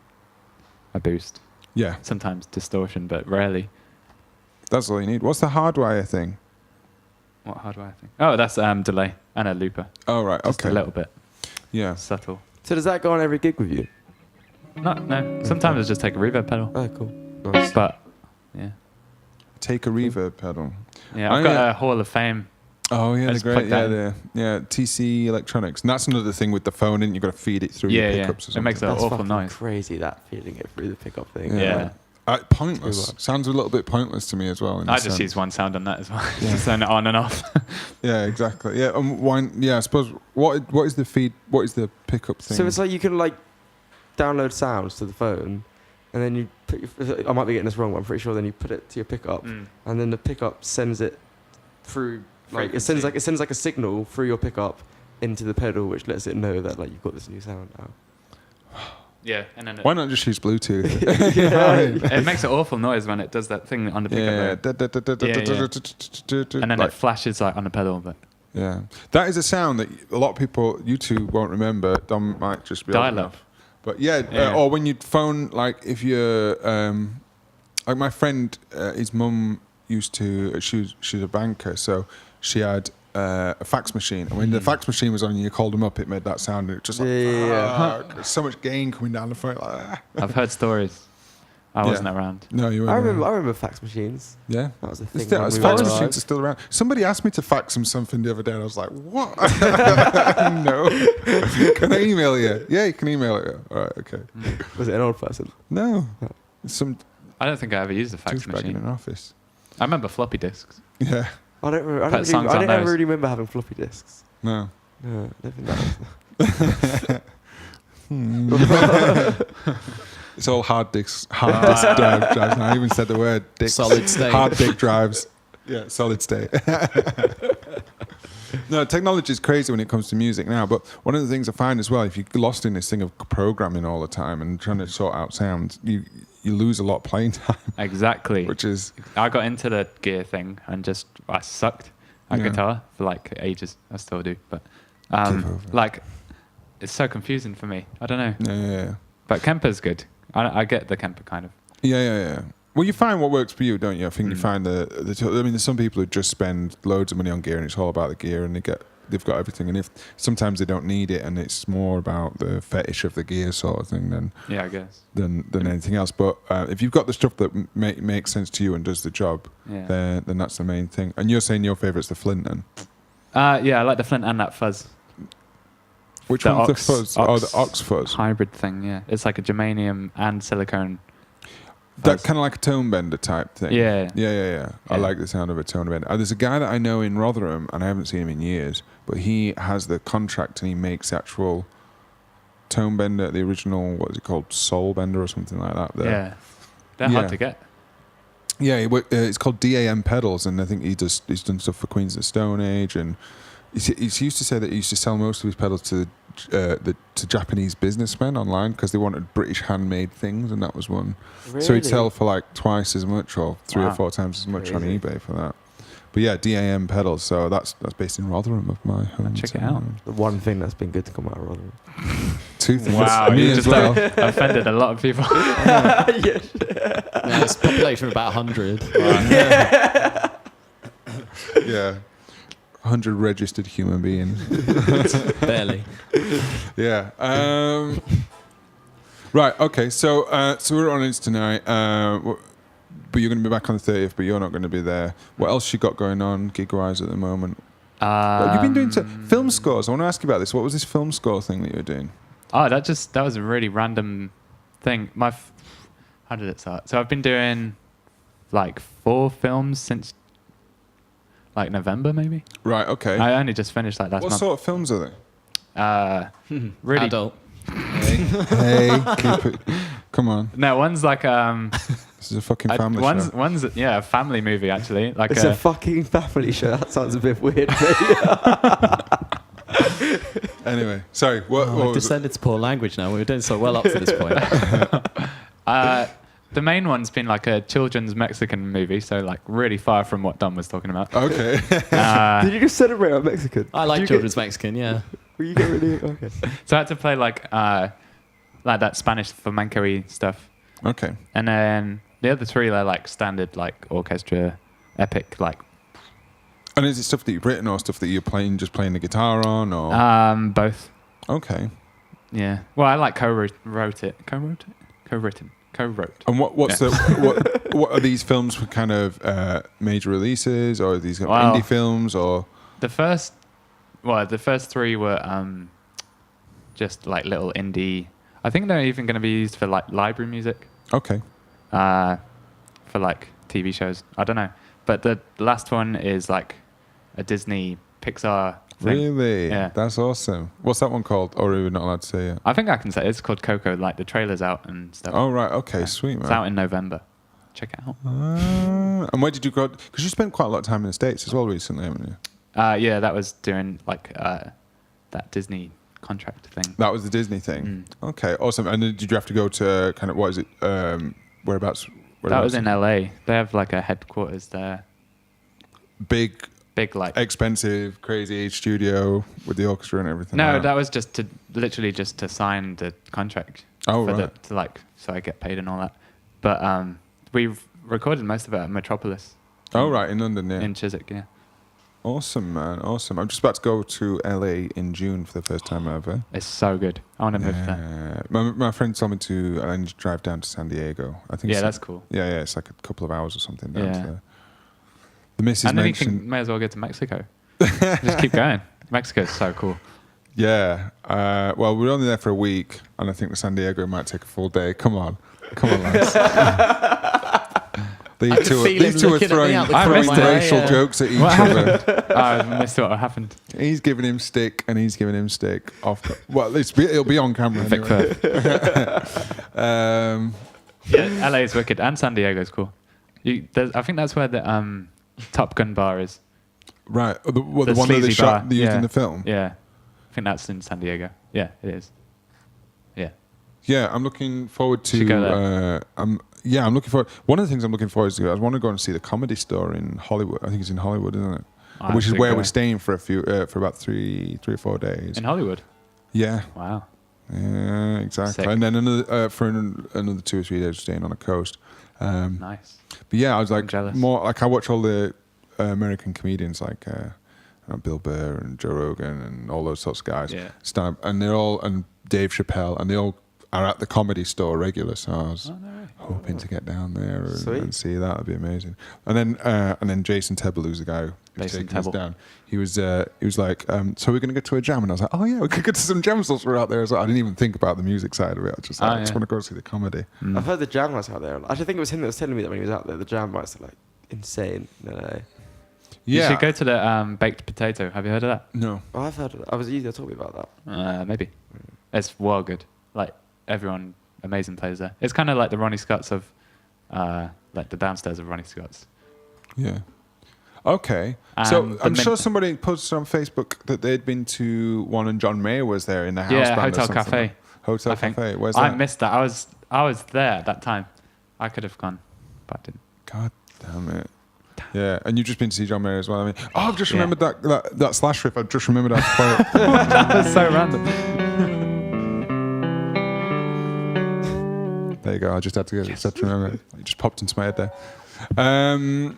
a boost. Yeah, Sometimes distortion, but rarely. that's all you need. What's the hardwire thing? What hardware thing? Oh, that's delay and a looper. Oh right, Just okay. a little bit Yeah. subtle. So does that go on every gig with you? No. Sometimes I just take a reverb pedal, Oh, cool. Nice. but yeah, Take a reverb pedal. yeah. Oh, I've got yeah. a Hall of Fame. Oh yeah, I they're just great. plug Yeah, that yeah. TC Electronics, and that's another thing with the phone. And you've got to feed it through Yeah, your yeah. pickups or It something. makes an That's awful fucking noise. crazy, that feeding it through the pickup thing. Yeah. Pointless. Too much. Sounds a little bit pointless to me as well. in a I just sense. use one sound on that as well. Yeah. Just turn it on and off. Yeah, exactly. Yeah, I suppose what is the feed? What is the pickup thing? So it's like you can like download sounds to the phone, and then you put I might be getting this wrong, but I'm pretty sure then you put it to your pickup, and then the pickup sends it through like it sends like a signal through your pickup into the pedal, which lets it know that like you've got this new sound now. Yeah, and then Why not just use Bluetooth? it makes an awful noise when it does that thing on the pickup. And then Like, it flashes like on the pedal, but yeah, that is a sound that a lot of people, you two, won't remember. Dom might just be dial up. But yeah, Yeah. or when you phone, like if you're, like my friend, his mum used to, she's a banker, so she had a fax machine, and when the fax machine was on and you called them up, it made that sound, and it just like, there's so much gain coming down the phone. Like, ah. I've heard stories. I wasn't around. No, you weren't. I remember fax machines. Yeah. That was the thing. Still, when we fax were machines alive. are still around. Somebody asked me to fax them something the other day, and I was like, "What? No. Can I email you? Yeah, you can email it. All right, okay. Was it an old person? No, it's some I don't think I ever used a fax douchebag in machine. an office. I remember floppy disks. Yeah, I don't. Remember, Put songs I on don't ever those. really remember having floppy disks. no. No, I don't think that was. It's all hard disk drives now. I even said the word disk. Solid state. Hard disk drives. Yeah, solid state. No, technology is crazy when it comes to music now. But one of the things I find as well, if you're lost in this thing of programming all the time and trying to sort out sounds, you lose a lot of playing time. Exactly. Which is I got into the gear thing and I sucked at Yeah. guitar for like ages. I still do, but Give over. like it's so confusing for me. I don't know. yeah. But Kemper's good. I get the Kemper kind of. Yeah. Well, you find what works for you, don't you? I think you find I mean, there's some people who just spend loads of money on gear, and it's all about the gear, and they've got everything. And if sometimes they don't need it, and it's more about the fetish of the gear sort of thing than Yeah, I guess. than anything else. But if you've got the stuff that makes sense to you and does the job, Yeah. then that's the main thing. And you're saying your favourite's the Flint, then? Yeah, I like the Flint and that fuzz. Which The one's Ox- the fuzz? Ox- Oh, the Ox fuzz. Hybrid thing, yeah. It's like a germanium and silicone. That fuzz. kind of like a tone bender type thing. Yeah. Yeah. I Yeah. like the sound of a tone bender. There's a guy that I know in Rotherham, and I haven't seen him in years, but he has the contract and he makes actual tone bender, the original, what is it called, soul bender or something like that. There. Yeah. They're Yeah. hard to get. Yeah, it's called DAM pedals, and I think he's done stuff for Queens of the Stone Age, and he used to say that he used to sell most of his pedals to Japanese businessmen online because they wanted British handmade things, and that was one. So he'd sell for like twice as much or 3 or 4 times as much on Crazy. eBay for that. But yeah, DAM pedals. So that's based in Rotherham of my home. Check it out. The one thing that's been good to come out of Rotherham. 2 things. Wow, Me you as just well. offended a lot of people. Yeah, it's a population of about 100. Yeah. 100 registered human beings. Barely. Yeah. Right. Okay. So we're on Insta tonight. But you're going to be back on the 30th. But you're not going to be there. What else you got going on gig-wise at the moment? You've been doing film scores. I want to ask you about this. What was this film score thing that you were doing? Oh, that was a really random thing. How did it start? So I've been doing like 4 films since like November, maybe. Right. Okay. I only just finished like last What month. sort of films are they? Really Adult. Hey, keep it. Come on. No, one's like This is a fucking family show. one's a family movie actually. Like It's a fucking family show. That sounds a bit weird. Anyway, sorry. What We've was it? descended to poor language now. We were doing so well up to this point. the main one's been like a children's Mexican movie, so like really far from what Dom was talking about. Okay. Did you just celebrate on Mexican? I like children's Mexican, yeah. Were you get really okay? So I had to play like that Spanish flamenco-y stuff, Okay. and then the other 3 are like standard like orchestra, epic like. And is it stuff that you've written or stuff that you're just playing the guitar on, or? Both. Okay. Yeah. Well, I like co-wrote it. Co-wrote. And what's what are these films for kind of major releases, or are these indie films, or? The first 3 were just like little indie. I think they're even going to be used for like library music. Okay. For like TV shows. I don't know. But the last one is like a Disney Pixar thing. Really? Yeah. That's awesome. What's that one called? Or are we not allowed to say it? I think I can say it's called Coco. Like the trailer's out and stuff. Oh, right. Okay. Yeah. Sweet, man. It's out in November. Check it out. And where did you go? Because you spent quite a lot of time in the States as well recently, haven't you? Yeah, that was doing like that Disney contract thing. That was the Disney thing. Okay, awesome. And then did you have to go to kind of, what is it? Whereabouts? That was in LA. They have like a headquarters there. Big Like. expensive, crazy studio with the orchestra and everything. No, like that was just to sign the contract. Oh, for right. So I get paid and all that. But we've recorded most of it at Metropolis. Oh, right, in London, yeah. In Chiswick, yeah. Awesome, man, awesome. I'm just about to go to LA in June for the first time ever. It's so good. I want to move there. My friend told me to drive down to San Diego. I think. Yeah, that's cool. Yeah, it's like a couple of hours or something down to Yeah. there. The missus And then you mentioned. may as well go to Mexico. Just keep going. Mexico's so cool. Yeah. Well, we're only there for a week, and I think the San Diego might take a full day. Come on, lads. These two are throwing racial jokes at each other. I missed what happened. He's giving him stick, and he's giving him stick. Well, it'll be on camera anyway. Yeah, LA is wicked, and San Diego's cool. I think that's where the Top Gun bar is. Right, the one that sleazy they shot, bar. they used Yeah. in the film. Yeah, I think that's in San Diego. Yeah, it is. Yeah. Yeah, I'm looking forward to. Should go there. I'm looking forward. One of the things I'm looking forward to, I want to go and see the Comedy Store in Hollywood. I think it's in Hollywood, isn't it? Which is where we're staying for for about three or 4 days. In Hollywood. Yeah. Wow. Yeah, exactly. Sick. And then another 2 or 3 days staying on a coast. Nice. But yeah, I was like jealous. more like I watch all the American comedians like Bill Burr and Joe Rogan and all those sorts of guys. Yeah. Stand up, and and Dave Chappelle, and they all are at the Comedy Store regular. So I was hoping to get down there and see that. That'd be amazing. And then Jason Tebble, who's the guy who's taking us down. He was like, so we're going to go to a jam, and I was like, oh yeah, we could go to some jam slots. We're out there. So I didn't even think about the music side of it. I just I just want to go see the comedy. I've heard the jam lights out there. I think it was him that was telling me that when he was out there, the jam lights are like insane. No. You should go to the Baked Potato. Have you heard of that? No. Oh, I've heard of that. I was easier to talk about that. Maybe. It's well good. Like everyone, amazing players there. It's kind of like the Ronnie Scott's of, like the downstairs of Ronnie Scott's. Yeah. Okay. So I'm sure somebody posted on Facebook that they'd been to one and John Mayer was there in the house band. Yeah, or Hotel something. Cafe. Hotel Cafe. Where's that? I missed that. I was there at that time. I could have gone, but I didn't. God damn it. Yeah, and you've just been to see John Mayer as well. I mean, I've just remembered that Slash riff. I've just remembered how to play it. That's so random. There you go. I just had to remember it. It just popped into my head there.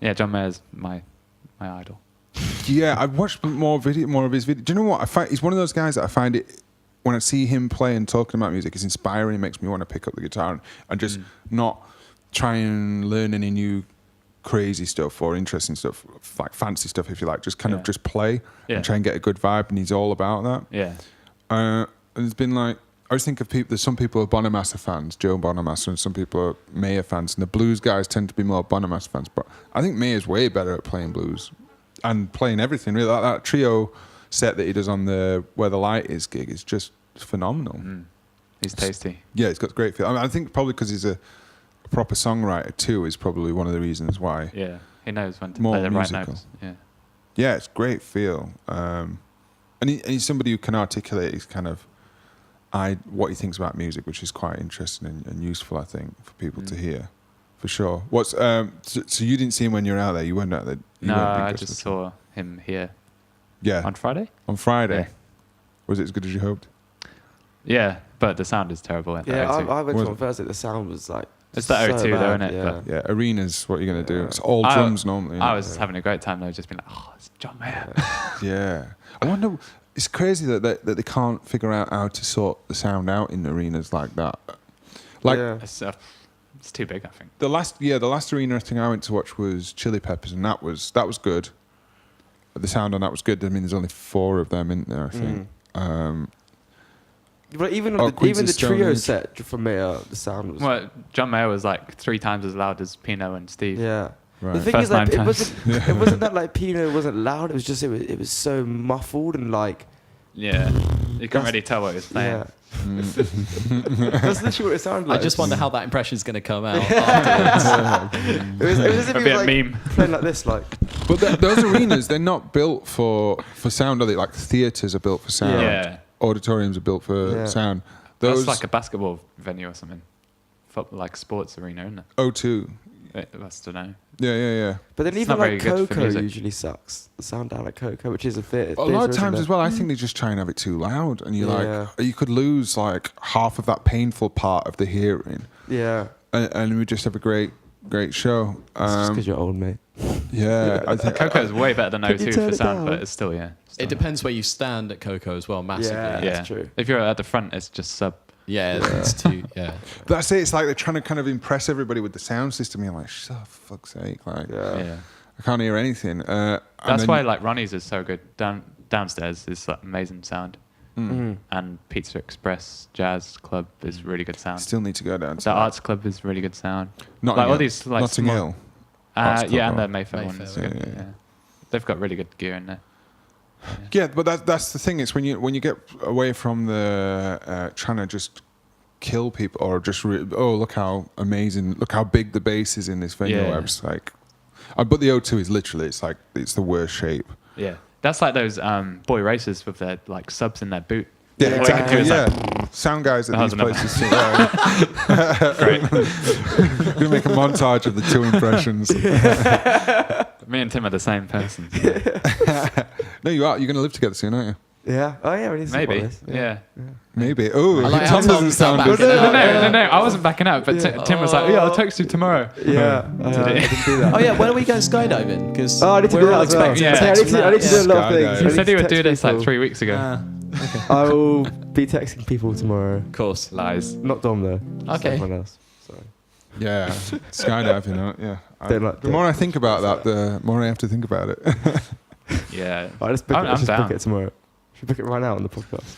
Yeah, John Mayer's my idol. Yeah, I've watched more of his video. Do you know what? I find he's one of those guys that I find it when I see him play and talking about music, it's inspiring. It makes me want to pick up the guitar and just not try and learn any new crazy stuff or interesting stuff, like fancy stuff, if you like. Just kind of just play and try and get a good vibe. And he's all about that. Yeah. And it's been like always think of people. There's some people who are Bonamassa fans, Joe Bonamassa, and some people are Mayer fans, and the blues guys tend to be more Bonamassa fans. But I think Mayer's way better at playing blues and playing everything. Really, that trio set that he does on the Where the Light Is gig is just phenomenal. He's tasty. Yeah, he's got great feel. I think probably because he's a proper songwriter too is probably one of the reasons why. Yeah, he knows when to More play the right musical. notes. Yeah. Yeah, it's great feel. And he's somebody who can articulate his kind of what he thinks about music, which is quite interesting and useful, I think, for people to hear, for sure. What's so you didn't see him when you were out there? You weren't out there? No, I just saw him here. Yeah. On Friday? On Friday. Yeah. Was it as good as you hoped? Yeah, but the sound is terrible at the Yeah, O2. I went to on Thursday. The sound was like. It's the so O2 though, bad, isn't it? Yeah. Yeah, arenas, what are you going to do? Yeah. It's all drums normally. I was having a great time though, just being like, oh, it's John Mayer. Yeah. I wonder, it's crazy that they can't figure out how to sort the sound out in arenas like that. Like, Yeah. It's too big, I think. the last arena thing I went to watch was Chili Peppers, and that was good. The sound on that was good. I mean, there's only 4 of them in there, I think. But even Queens even of the Stone trio Age. set from Mayer, the sound was. Well, John Mayer was like 3 times as loud as Pino and Steve. Yeah. Right. The thing First is, like, 9 it times. wasn't that like Pino wasn't loud. It was just it was so muffled and like. Yeah. You can't really tell what he was playing. Yeah. That's literally what it sounded like. I just wonder how that impression is going to come out afterwards. It was as if It'd he be was a like, meme. playing like this, like. But those arenas, they're not built for sound, are they? Like theatres are built for sound. Yeah. Auditoriums are built for Yeah. sound. That's like a basketball venue or something. Like sports arena, isn't it? O2. I don't know. Yeah. But then It's even not very like good for Coco music. usually sucks. The sound down at Coco, which is a theatre. A lot of times as well, I think they just try and have it too loud, and you're Yeah. like, you could lose like half of that painful part of the hearing, Yeah. and we just have a great show. It's just because you're old, mate. Yeah, I think Coco is way better than Could you O2 turn for it sound, down? but it's still, yeah. It depends where you stand at Coco as well, massively. Yeah. Yeah, That's true. If you're at the front, it's just sub. Yeah, it's too. Yeah. that's it. It's like they're trying to kind of impress everybody with the sound system. You're like, shut for fuck's sake, like Yeah. I can't hear anything. And That's then- why like Ronnie's is so good. Downstairs is like amazing sound, and Pizza Express Jazz Club is really good sound. still need to go down. To The Arts Club is really good sound. Notting like all Hill. these like Notting small- Hill. Arts Club, yeah, and right? the Mayfair one is Mayfair, good. yeah. Yeah. They've got really good gear in there. Yeah, but that's the thing. It's when you get away from the trying to just kill people or just look how amazing, look how big the bass is in this venue. Yeah. I was like, but the O2 is literally it's the worst shape. Yeah, that's like those boy racers with their like subs in their boot. Yeah, All you can exactly. do is, Yeah, like, sound guys at That these was places. Great. We're gonna make a montage of the 2 impressions. Me and Tim are the same person. No, you are. You're gonna live together soon, aren't you? Yeah. Oh yeah. We need to talk Maybe. about this. Yeah. Maybe. Oh, I like how Tom doesn't Tom's sound not good. backing out. No. I wasn't backing out, but Tim was like, "Yeah, I'll text you tomorrow." Yeah. I didn't do that. Oh yeah, when are we going skydiving? Because Oh, I need to do we're all that as well. expecting Yeah. a text I from need to do a that. lot of things. Skydiving. I He need said to he would text do this like people. 3 weeks ago. I will be texting people tomorrow. Of course. Lies. Not Dom though. Okay. Someone else. Sorry. Yeah, skydiving. Yeah. Don't like The more I think about that, the more I have to think about it. Yeah. Alright, let's book I'm it. Let's just down. book it tomorrow. Should we book it right now on the podcast?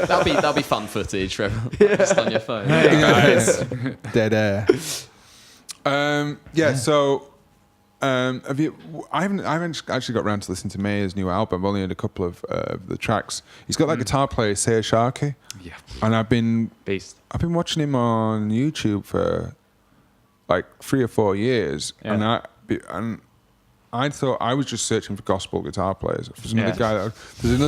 That'll be fun footage, Trevor. Just on your phone. Hey guys. Dead air. So have you? I haven't actually got around to listen to Mayer's new album. I've only heard a couple of the tracks. He's got that guitar player, Seya Sharkey, Yeah. and I've been Beast. watching him on YouTube for like 3 or 4 years, Yeah. and I thought I was just searching for gospel guitar players. There's another Yeah.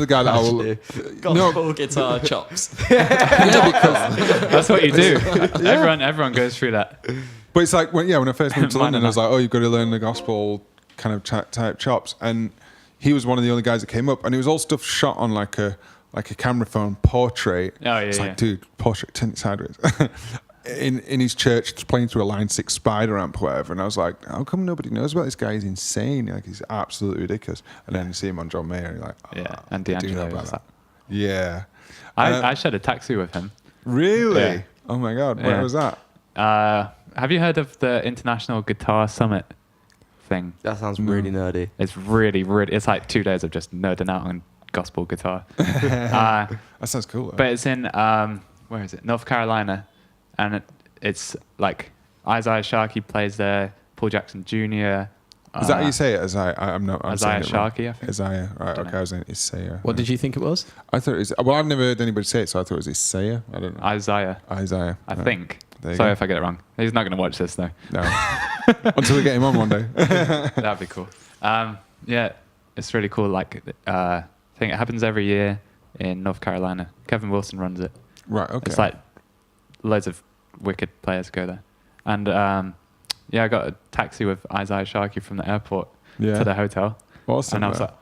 guy that I will. Gospel guitar chops. Yeah, because That's what you do. Everyone goes through that. but it's like when I first moved to Mine London, are I was like, oh, you've got to learn the gospel kind of type chops, and he was one of the only guys that came up, and it was all stuff shot on like a camera phone portrait. Oh, yeah, It's like, yeah. dude, portrait, turn it sideways. In his church, playing through a Line 6 Spider amp, whatever, and I was like, how come nobody knows about this guy? He's insane. Like, he's absolutely ridiculous. And then you see him on John Mayer, and you're like, Yeah. And I do know D'Angelo about was that. that. Yeah. I shared a taxi with him. Really? Yeah. Oh my God. Yeah. Where was that? Have you heard of the International Guitar Summit thing? That sounds really nerdy. It's really, really. It's like 2 days of just nerding out on gospel guitar. That sounds cool. Though. But it's in where is it? North Carolina, and it's like Isaiah Sharkey plays there. Paul Jackson Jr. Is that how you say it? I'm not. I'm Isaiah saying it wrong. Sharkey, I think. Isaiah. Right. Dunno. Okay. I was saying Isaiah. What did you think it was? I thought it was. Well, I've never heard anybody say it, so I thought it was Isaiah. I don't know. Isaiah, Isaiah. I right. think. There you Sorry go. if I get it wrong. He's not going to watch this though. No. Until we get him on one day. That'd be cool. Yeah, it's really cool. Like, I think it happens every year in North Carolina. Kevin Wilson runs it. Right. Okay. It's like loads of wicked players go there. And yeah, I got a taxi with Isaiah Sharkey from the airport to the hotel. Awesome. And I was like,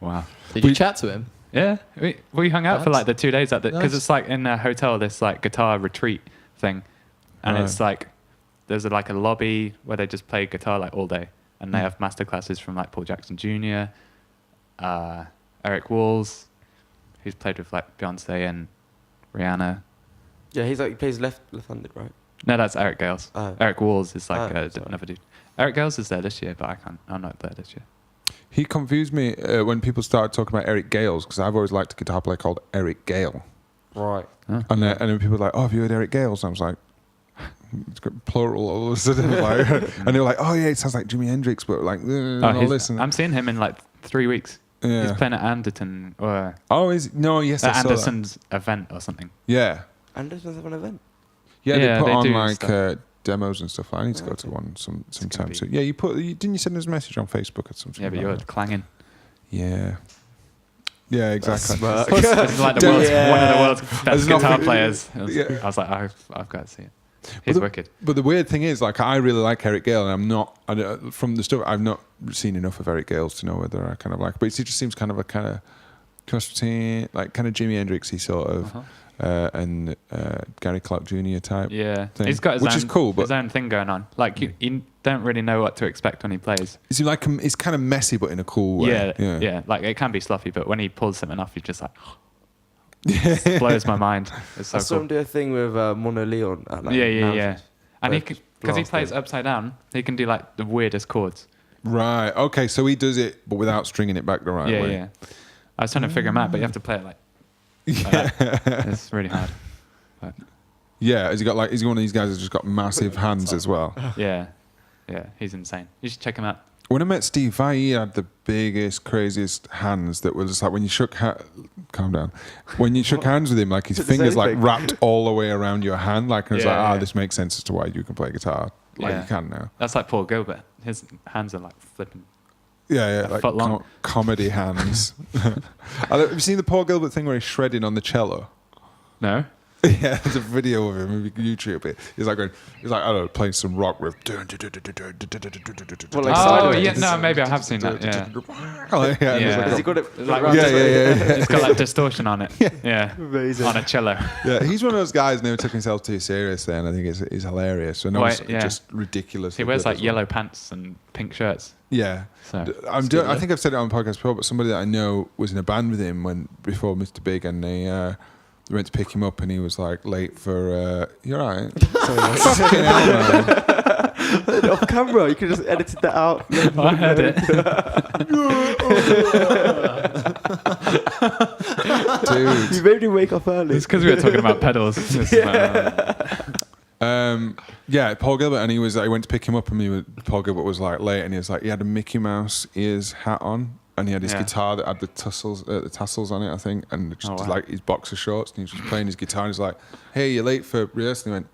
wow. Did you chat to him? Yeah, we hung out for like the 2 days at the, because Nice. it's like in a hotel, this like guitar retreat thing, and Right. it's like there's like a lobby where they just play guitar like all day, and they have master classes from like Paul Jackson Jr., Eric Walls, who's played with like Beyonce and Rihanna. Yeah, he plays left-handed, right? No, that's Eric Gales. Oh. Eric Walls is like Sorry. another dude. Eric Gales is there this year, but I'm not there this year. He confused me when people started talking about Eric Gales, because I've always liked a guitar player called Eric Gale. Right. And then people were like, "Oh, have you heard Eric Gales?" And I was like, "It's got plural all of a sudden." Like, and they were like, "Oh yeah, it sounds like Jimi Hendrix," but like, listen. I'm seeing him in like 3 weeks. Yeah. He's playing at Anderton or Oh, yes, I saw that. Anderson's event or something. Yeah, Anderson have an event. yeah, Yeah, they put they on do like stuff. demos and stuff. I need to go to one sometime soon. Yeah, didn't you send us a message on Facebook or something? Yeah, but like you're that? clanging. Yeah. Yeah, exactly. Smart. This is like Dude, one of the world's best There's guitar nothing- players. Yeah. I was like, I've got to see it. He's wicked. But the weird thing is, like, I really like Eric Gale, and I'm not from the stuff. I've not seen enough of Eric Gales to know whether I kind of like. But he just seems kind of a kind of cross between like kind of Jimi Hendrixy sort of, and Gary Clark Jr. type. Yeah, thing, he's got his which own, is cool, but his own thing going on. Like you don't really know what to expect when he plays. is he like it's kind of messy, but in a cool way. Yeah. Like it can be sloppy, but when he pulls something off, you're just like, it blows my mind. It's so I saw him cool. do a thing with Mono Leon. At, like, Yeah. Mountains. And Like, because he blast plays it. upside down, he can do like the weirdest chords. Right. Okay. So he does it, but without stringing it back the right way. Yeah. I was trying to figure him out, but you have to play it like that. It's really hard. But Yeah. Is he one of these guys that's just got massive hands as well? yeah, he's insane. You should check him out. When I met Steve Vai, he had the biggest, craziest hands that was like when you shook calm down. When you shook hands with him, like his Did they say fingers like anything? wrapped all the way around your hand. Like, and it's Yeah, like, yeah. this makes sense as to why you can play guitar. Like Yeah. you can now. That's like Paul Gilbert. His hands are like flipping. Yeah, A like foot long. comedy hands. Have you seen the Paul Gilbert thing where he's shredding on the cello? No? Yeah, there's a video of him. You can YouTube it. He's like, I don't know, playing some rock riff. Well, like Oh, sideways. yeah, no, maybe I have seen that, yeah. yeah. Yeah. Has he got it? Like- around Yeah, his leg? yeah. It's got like distortion on it. Yeah. Amazing. On a cello. Yeah, he's one of those guys who never took himself too seriously, and I think he's hilarious. So no, Wait, it's yeah. just ridiculous. He wears like yellow pants and pink shirts. Yeah. So I think I've said it on the podcast before, but somebody that I know was in a band with him before Mr. Big, and they went to pick him up, and he was like late for. You're right. Fucking hell, man. Off camera, you could just edited that out. I heard it. Dude. You made me wake up early. It's because we were talking about pedals. Yeah, Paul Gilbert, and I went to pick him up, and Paul Gilbert was like late, and he was like, he had a Mickey Mouse ears hat on, and he had his guitar that had the tassels on it, I think, and just wow. like his boxer shorts, and he was just playing his guitar, and he's like, "Hey, you're late for rehearsal." And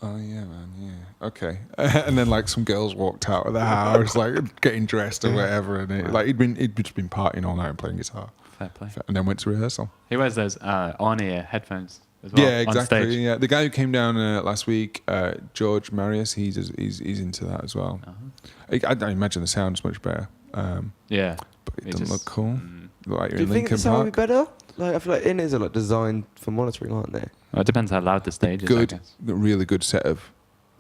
he went, "Oh yeah, man, yeah, okay." And then like some girls walked out of the house, like getting dressed or whatever, and like he'd just been partying all night and playing guitar, Fair play. and then went to rehearsal. He wears those on-ear headphones as well. Yeah, On exactly. stage. Yeah, the guy who came down last week, George Marius, he's into that as well. I imagine the sound's much better, Yeah. but it He doesn't just- look cool. Look like Do you're you in think the Linkin sound would be Park. better? Like, I feel like in-ears are like designed for monitoring, aren't they? Well, it depends how loud the stage is, I Good, guess. really good set of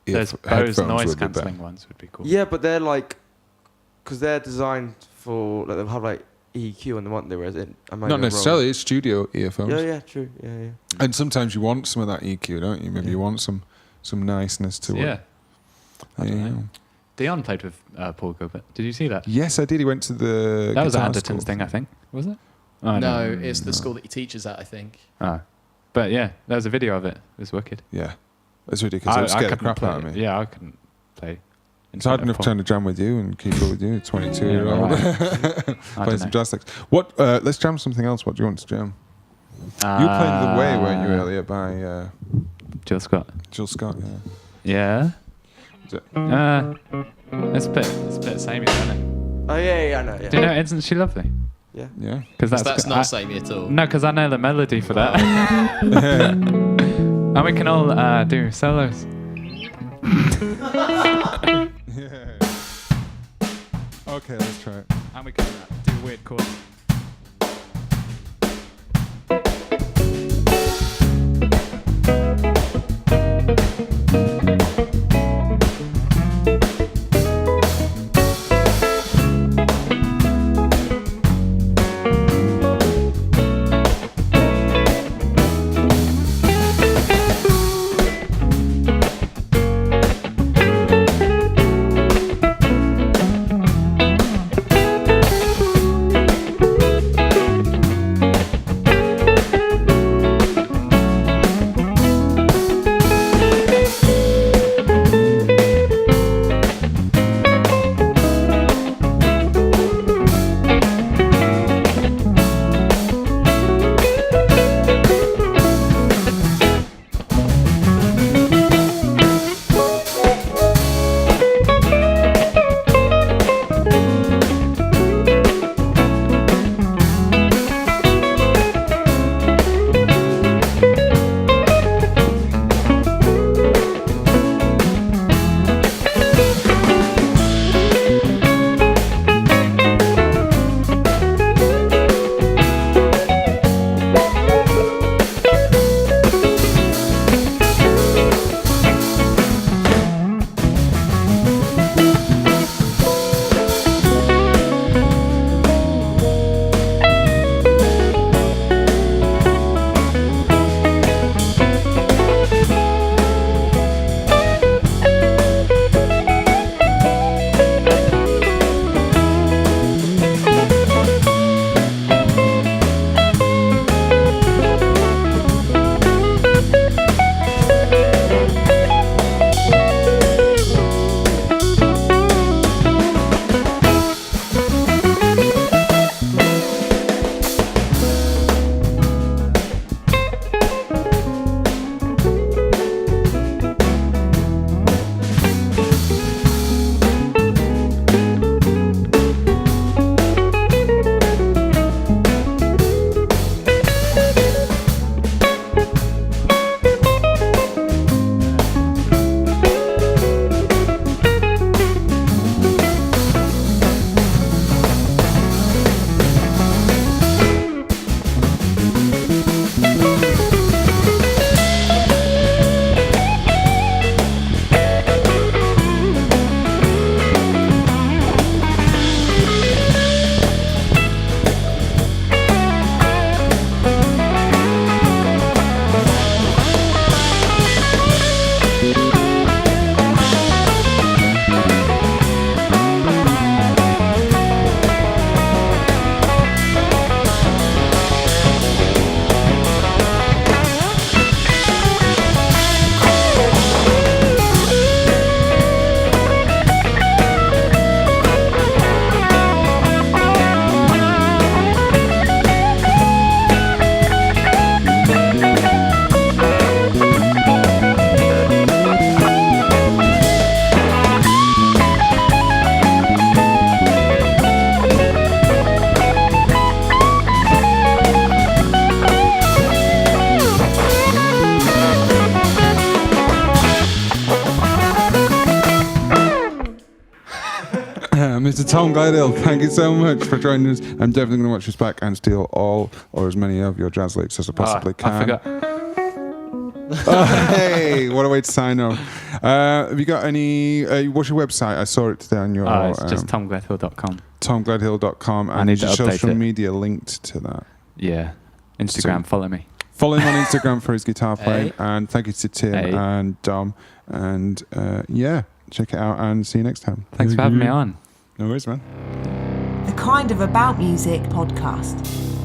Those Bose headphones noise would be better. cancelling ones would be cool. Yeah, but they're like, because they're designed for, like, they'll have like EQ on the one, whereas it. Not necessarily, it's studio earphones. Yeah, true. Yeah. And sometimes you want some of that EQ, don't you? Maybe you want some niceness to Yeah. it. I don't know. Dion played with Paul Gilbert. Did you see that? Yes, I did. He went to the. That was guitar Anderton's school. thing, I think. Was it? Oh, No, it's the school that he teaches at, I think. Oh. But yeah, there was a video of it. It was wicked. Yeah, it's ridiculous. It would scare the crap play out of me. Yeah, I couldn't play. It's hard enough trying to jam with you and keep up with you, 22-year-old. Play some jazz sticks. What? Let's jam something else. What do you want to jam? You played The Way, weren't you, earlier, by Jill Scott. Jill Scott, Yeah. Is it? It's a bit samey, isn't it? Oh yeah, I know. Yeah. Do you know Isn't She Lovely? Yeah. Yeah. Because That's not samey at all. No, because I know the melody for that. And we can all do solos. Yeah. Okay, let's try it. And we can do weird chords. Mr. Tom Gledhill, thank you so much for joining us. I'm definitely going to watch this back and steal all or as many of your jazz licks as I possibly can. I forgot. Hey, what a way to sign off. Have you got any, what's your website? I saw it today on your... It's just tomgledhill.com. tomgledhill.com, I and need to your update social it. media linked to that. Yeah. Instagram, follow me. Follow him on Instagram for his guitar playing. Hey. And thank you to Tim Hey. and Dom. And yeah, check it out and see you next time. Thanks for having me on. No worries, man. The Kind of About Music podcast.